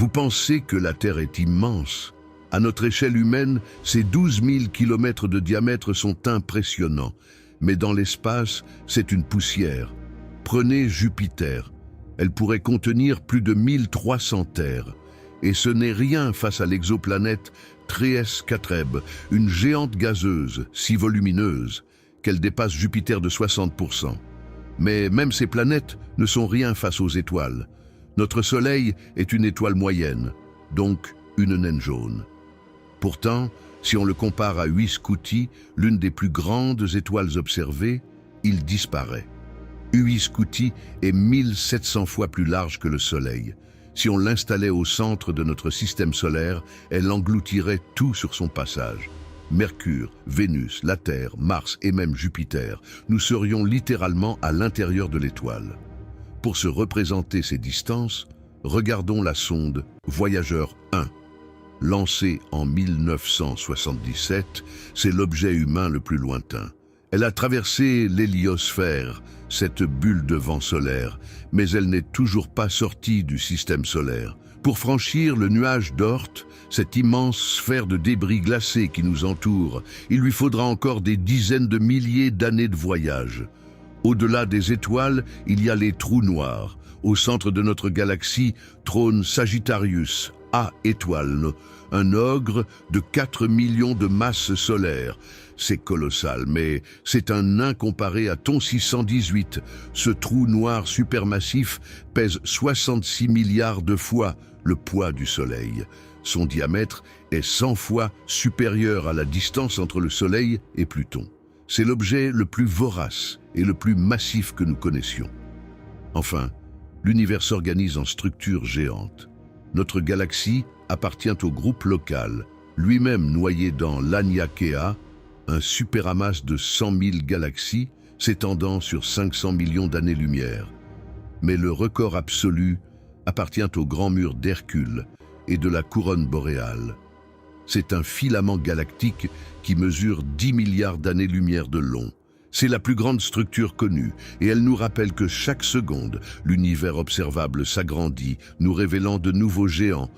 Vous pensez que la Terre est immense? À notre échelle humaine, ces 12 000 kilomètres de diamètre sont impressionnants. Mais dans l'espace, c'est une poussière. Prenez Jupiter. Elle pourrait contenir plus de 1300 terres. Et ce n'est rien face à l'exoplanète Tréès Catreb, une géante gazeuse, si volumineuse, qu'elle dépasse Jupiter de 60%. Mais même ces planètes ne sont rien face aux étoiles. Notre Soleil est une étoile moyenne, donc une naine jaune. Pourtant, si on le compare à Uis-Scuti, l'une des plus grandes étoiles observées, il disparaît. Uis-Scuti est 1700 fois plus large que le Soleil. Si on l'installait au centre de notre système solaire, elle engloutirait tout sur son passage. Mercure, Vénus, la Terre, Mars et même Jupiter, nous serions littéralement à l'intérieur de l'étoile. Pour se représenter ces distances, regardons la sonde Voyageur 1. Lancée en 1977, c'est l'objet humain le plus lointain. Elle a traversé l'héliosphère, cette bulle de vent solaire, mais elle n'est toujours pas sortie du système solaire. Pour franchir le nuage d'Oort, cette immense sphère de débris glacés qui nous entoure, il lui faudra encore des dizaines de milliers d'années de voyage. Au-delà des étoiles, il y a les trous noirs. Au centre de notre galaxie trône Sagittarius, A étoile, un ogre de 4 millions de masses solaires. C'est colossal, mais c'est un nain comparé à Thon 618. Ce trou noir supermassif pèse 66 milliards de fois le poids du Soleil. Son diamètre est 100 fois supérieur à la distance entre le Soleil et Pluton. C'est l'objet le plus vorace et le plus massif que nous connaissions. Enfin, l'univers s'organise en structures géantes. Notre galaxie appartient au groupe local, lui-même noyé dans l'Aniakea, un superamas de 100 000 galaxies s'étendant sur 500 millions d'années-lumière. Mais le record absolu appartient au grand mur d'Hercule et de la couronne boréale. C'est un filament galactique qui mesure 10 milliards d'années-lumière de long. C'est la plus grande structure connue et elle nous rappelle que chaque seconde, l'univers observable s'agrandit, nous révélant de nouveaux géants,